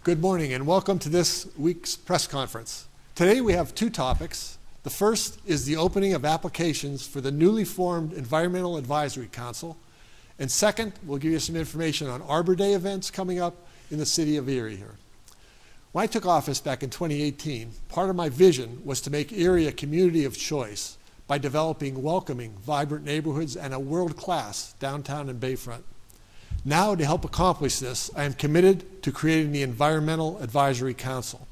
Good morning and welcome to this week's press conference. Today we have two topics. The first is the opening of applications for the newly formed Environmental Advisory Council. And second, we'll give you some information on Arbor Day events coming up in the City of Erie here. When I took office back in 2018, part of my vision was to make Erie a community of choice by developing welcoming, vibrant neighborhoods and a world-class downtown and bayfront. Now, to help accomplish this, I am committed to creating the Environmental Advisory Council.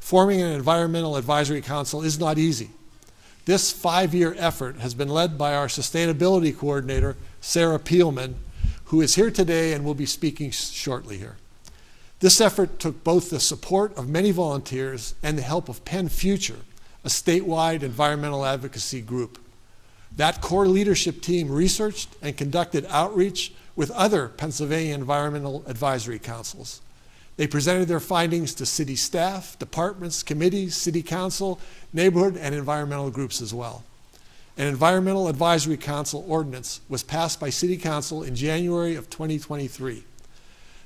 Forming an Environmental Advisory Council is not easy. This 5-year effort has been led by our Sustainability Coordinator, Sarah Peelman, who is here today and will be speaking shortly here. This effort took both the support of many volunteers and the help of Penn Future, a statewide environmental advocacy group. That core leadership team researched and conducted outreach with other Pennsylvania Environmental Advisory Councils. They presented their findings to city staff, departments, committees, city council, neighborhood, and environmental groups as well. An Environmental Advisory Council ordinance was passed by City Council in January of 2023.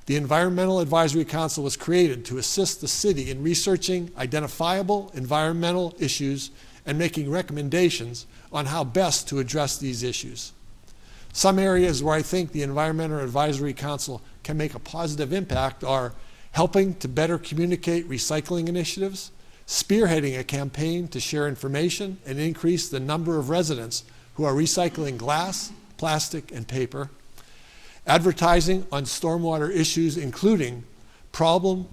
The Environmental Advisory Council was created to assist the city in researching identifiable environmental issues and making recommendations on how best to address these issues. Some areas where I think the Environmental Advisory Council can make a positive impact are helping to better communicate recycling initiatives, spearheading a campaign to share information and increase the number of residents who are recycling glass, plastic, and paper, advertising on stormwater issues including problem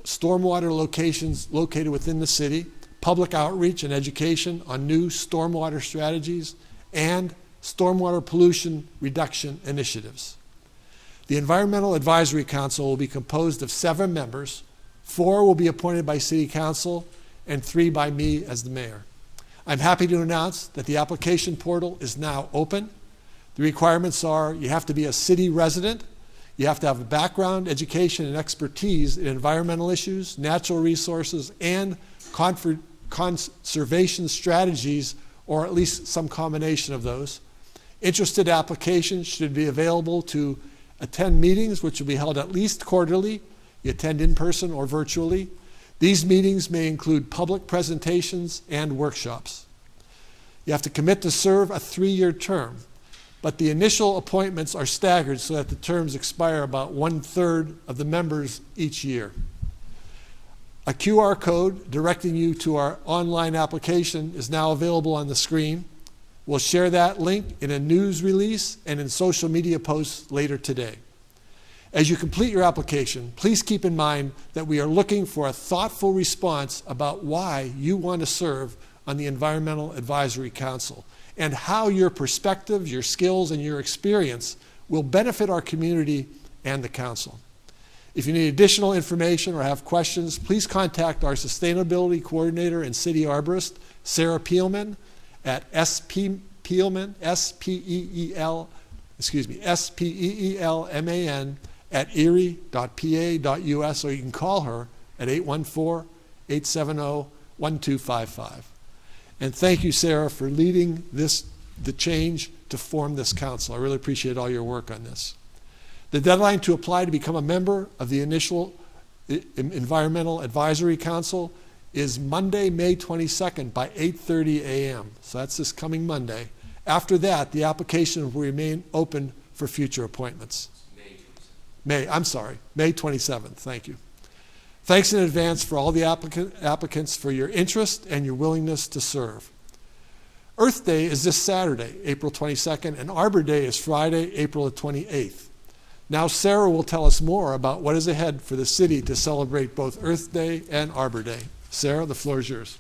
stormwater locations located within the city, public outreach and education on new stormwater strategies, and stormwater pollution reduction initiatives. The Environmental Advisory Council will be composed of 7 members. 4 will be appointed by City Council and 3 by me as the mayor. I'm happy to announce that the application portal is now open. The requirements are you have to be a city resident, you have to have a background, education, and expertise in environmental issues, natural resources, and conservation strategies, or at least some combination of those. Interested applications should be available to attend meetings, which will be held at least quarterly. You attend in person or virtually. These meetings may include public presentations and workshops. You have to commit to serve a 3-year term, but the initial appointments are staggered so that the terms expire about 1/3 of the members each year. A QR code directing you to our online application is now available on the screen. We'll share that link in a news release and in social media posts later today. As you complete your application, please keep in mind that we are looking for a thoughtful response about why you want to serve on the Environmental Advisory Council and how your perspectives, your skills, and your experience will benefit our community and the council. If you need additional information or have questions, please contact our Sustainability Coordinator and City Arborist, Sarah Peelman, at speelman, speelman at erie.pa.us, or you can call her at 814-870-1255. And thank you, Sarah, for leading the change to form this council. I really appreciate all your work on this. The deadline to apply to become a member of the initial Environmental Advisory Council is Monday, May 22nd by 8:30 a.m. So that's this coming Monday. After that, the application will remain open for future appointments. May 27th. Thank you. Thanks in advance for all the applicants for your interest and your willingness to serve. Earth Day is this Saturday, April 22nd, and Arbor Day is Friday, April 28th. Now Sarah will tell us more about what is ahead for the city to celebrate both Earth Day and Arbor Day. Sarah, the floor is yours.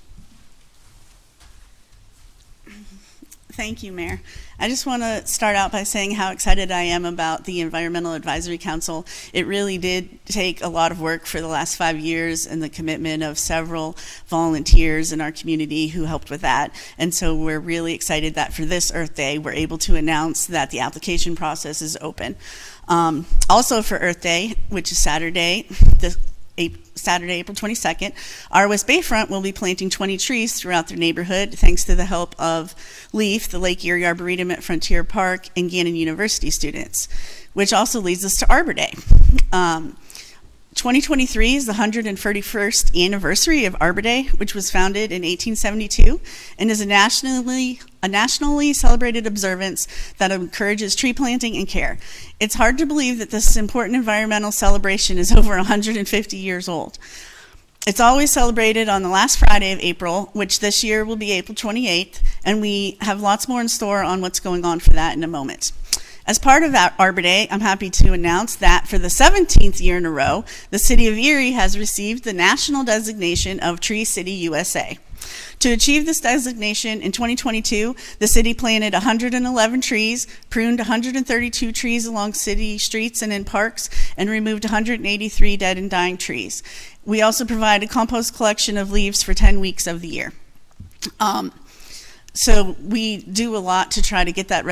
Thank you, Mayor. I just want to start out by saying how excited I am about the Environmental Advisory Council. It really did take a lot of work for the last 5 years and the commitment of several volunteers in our community who helped with that. And so we're really excited that for this Earth Day, we're able to announce that the application process is open. Also for Earth Day, which is Saturday, April 22nd, our West Bayfront will be planting 20 trees throughout their neighborhood thanks to the help of LEAF, the Lake Erie Arboretum at Frontier Park, and Gannon University students, which also leads us to Arbor Day. 2023 is the 131st anniversary of Arbor Day, which was founded in 1872 and is a nationally celebrated observance that encourages tree planting and care. It's hard to believe that this important environmental celebration is over 150 years old. It's always celebrated on the last Friday of April, which this year will be April 28th, and we have lots more in store on what's going on for that in a moment. As part of that Arbor Day, I'm happy to announce that for the 17th year in a row, the City of Erie has received the national designation of Tree City USA. To achieve this designation in 2022, the city planted 111 trees, pruned 132 trees along city streets and in parks, and removed 183 dead and dying trees. We also provide a compost collection of leaves for 10 weeks of the year. So we do a lot to try to get that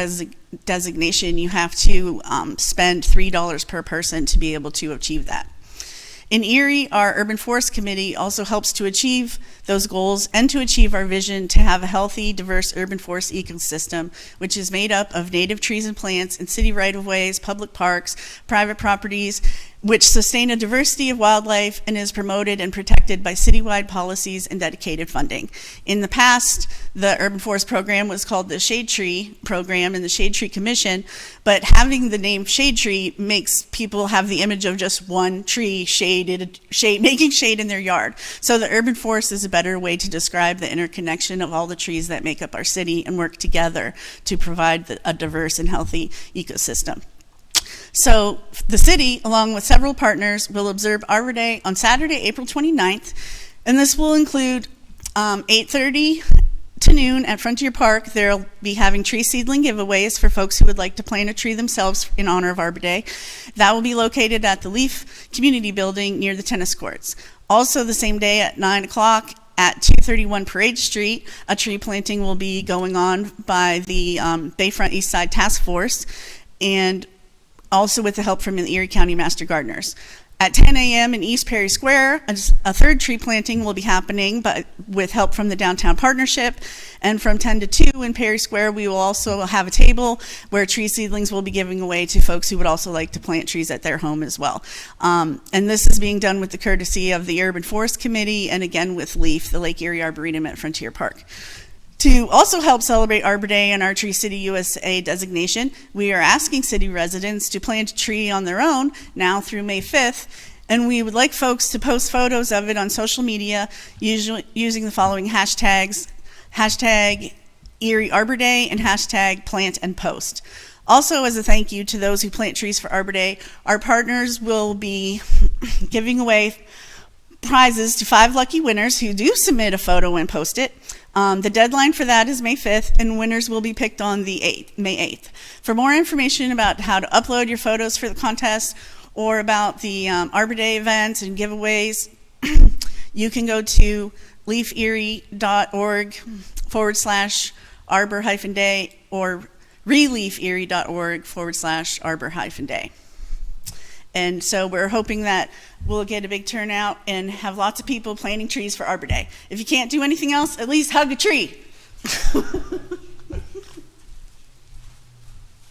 designation. You have to spend $3 per person to be able to achieve that. In Erie, our Urban Forest Committee also helps to achieve those goals and to achieve our vision to have a healthy, diverse urban forest ecosystem, which is made up of native trees and plants in city right-of-ways, public parks, private properties, which sustain a diversity of wildlife and is promoted and protected by citywide policies and dedicated funding. In the past, the Urban Forest Program was called the Shade Tree Program and the Shade Tree Commission, but having the name Shade Tree makes people have the image of just one tree making shade in their yard. So the urban forest is a better way to describe the interconnection of all the trees that make up our city and work together to provide a diverse and healthy ecosystem. So the city, along with several partners, will observe Arbor Day on Saturday, April 29th, and this will include 8:30 to noon at Frontier Park. They'll be having tree seedling giveaways for folks who would like to plant a tree themselves in honor of Arbor Day. That will be located at the Leaf Community Building near the tennis courts. Also the same day at 9 o'clock, at 231 Parade Street, a tree planting will be going on by the Bayfront East Side Task Force, and also with the help from the Erie County Master Gardeners. At 10 a.m. in East Perry Square, a third tree planting will be happening, but with help from the Downtown Partnership. And from 10 to 2 in Perry Square, we will also have a table where tree seedlings will be giving away to folks who would also like to plant trees at their home as well. And this is being done with the courtesy of the Urban Forest Committee and again with LEAF, the Lake Erie Arboretum at Frontier Park. To also help celebrate Arbor Day and our Tree City USA designation, we are asking city residents to plant a tree on their own now through May 5th, and we would like folks to post photos of it on social media using the following hashtags: hashtag Erie Arbor Day and hashtag plant and post. Also, as a thank you to those who plant trees for Arbor Day, our partners will be giving away prizes to 5 lucky winners who do submit a photo and post it. The deadline for that is May 5th, and winners will be picked on the May 8th. For more information about how to upload your photos for the contest or about the Arbor Day events and giveaways, you can go to leafeerie.org/arbor-day or relieferie.org/arbor-day. And so we're hoping that we'll get a big turnout and have lots of people planting trees for Arbor Day. If you can't do anything else, at least hug a tree.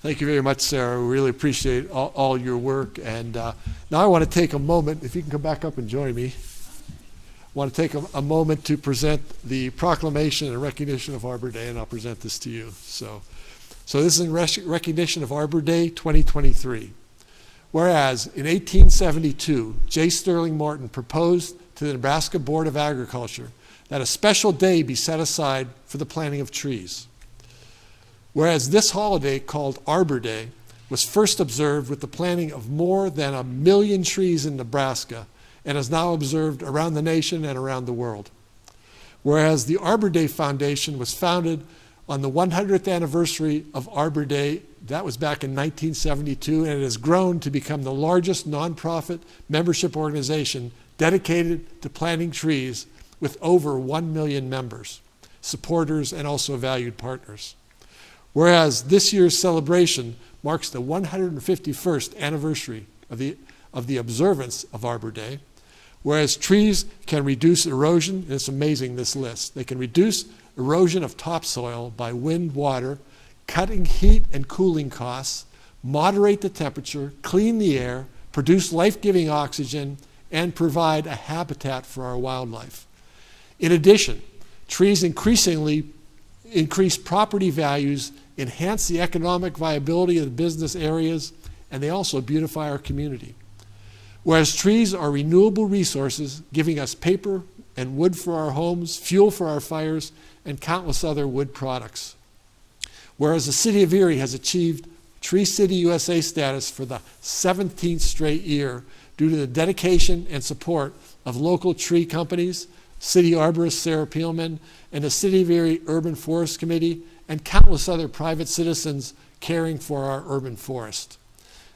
Thank you very much, Sarah. We really appreciate all your work. And now I want to take a moment, if you can come back up and join me. I want to take a moment to present the proclamation and recognition of Arbor Day, and I'll present this to you. So this is in recognition of Arbor Day 2023. Whereas in 1872, J. Sterling Morton proposed to the Nebraska Board of Agriculture that a special day be set aside for the planting of trees. Whereas this holiday, called Arbor Day, was first observed with the planting of more than 1 million trees in Nebraska and is now observed around the nation and around the world. Whereas the Arbor Day Foundation was founded on the 100th anniversary of Arbor Day. That was back in 1972, and it has grown to become the largest nonprofit membership organization dedicated to planting trees with over 1 million members, supporters, and also valued partners. Whereas this year's celebration marks the 151st anniversary of the observance of Arbor Day, whereas trees can reduce erosion, and it's amazing, this list. They can reduce erosion of topsoil by wind, water, cutting heat and cooling costs, moderate the temperature, clean the air, produce life-giving oxygen, and provide a habitat for our wildlife. In addition, trees increasingly increase property values, enhance the economic viability of the business areas, and they also beautify our community. Whereas trees are renewable resources, giving us paper and wood for our homes, fuel for our fires, and countless other wood products. Whereas the City of Erie has achieved Tree City USA status for the 17th straight year due to the dedication and support of local tree companies, City Arborist Sarah Peelman, and the City of Erie Urban Forest Committee, and countless other private citizens caring for our urban forest.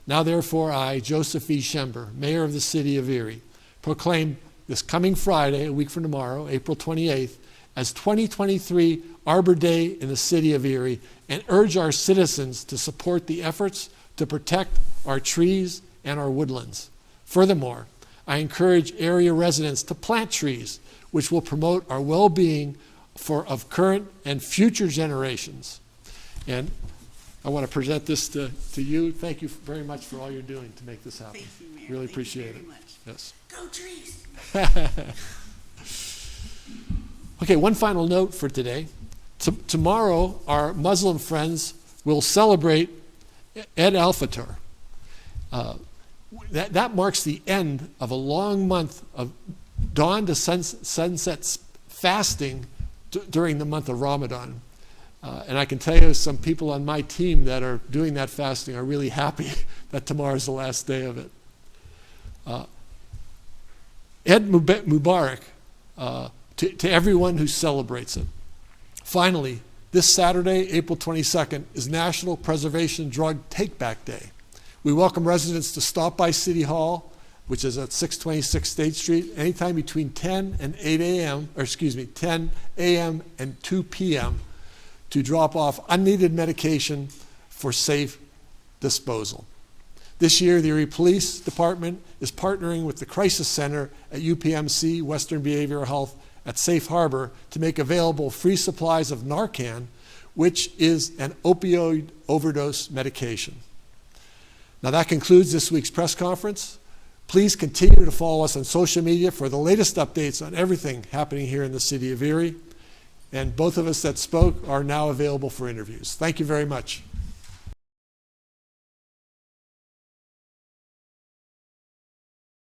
Now therefore I, Joseph E. Schember, Mayor of the City of Erie, proclaim this coming Friday, a week from tomorrow, April 28th, as 2023 Arbor Day in the City of Erie, and urge our citizens to support the efforts to protect our trees and our woodlands. Furthermore, I encourage area residents to plant trees, which will promote our well-being of current and future generations. And I want to present this to you. Thank you very much for all you're doing to make this happen. Thank you, Mayor. Really Thank appreciate you very it. much. Yes. Go trees! Okay, one final note for today. Tomorrow, our Muslim friends will celebrate Eid al-Fitr. That marks the end of a long month of dawn to sunset fasting during the month of Ramadan. And I can tell you some people on my team that are doing that fasting are really happy that tomorrow is the last day of it. Eid Mubarak to everyone who celebrates it. Finally, this Saturday, April 22nd, is National Preservation Drug Take-Back Day. We welcome residents to stop by City Hall, which is at 626 State Street, anytime between 10 and 8 a.m., or excuse me, 10 a.m. and 2 p.m. to drop off unneeded medication for safe disposal. This year, the Erie Police Department is partnering with the Crisis Center at UPMC, Western Behavioral Health, at Safe Harbor to make available free supplies of Narcan, which is an opioid overdose medication. Now that concludes this week's press conference. Please continue to follow us on social media for the latest updates on everything happening here in the City of Erie. And both of us that spoke are now available for interviews. Thank you very much.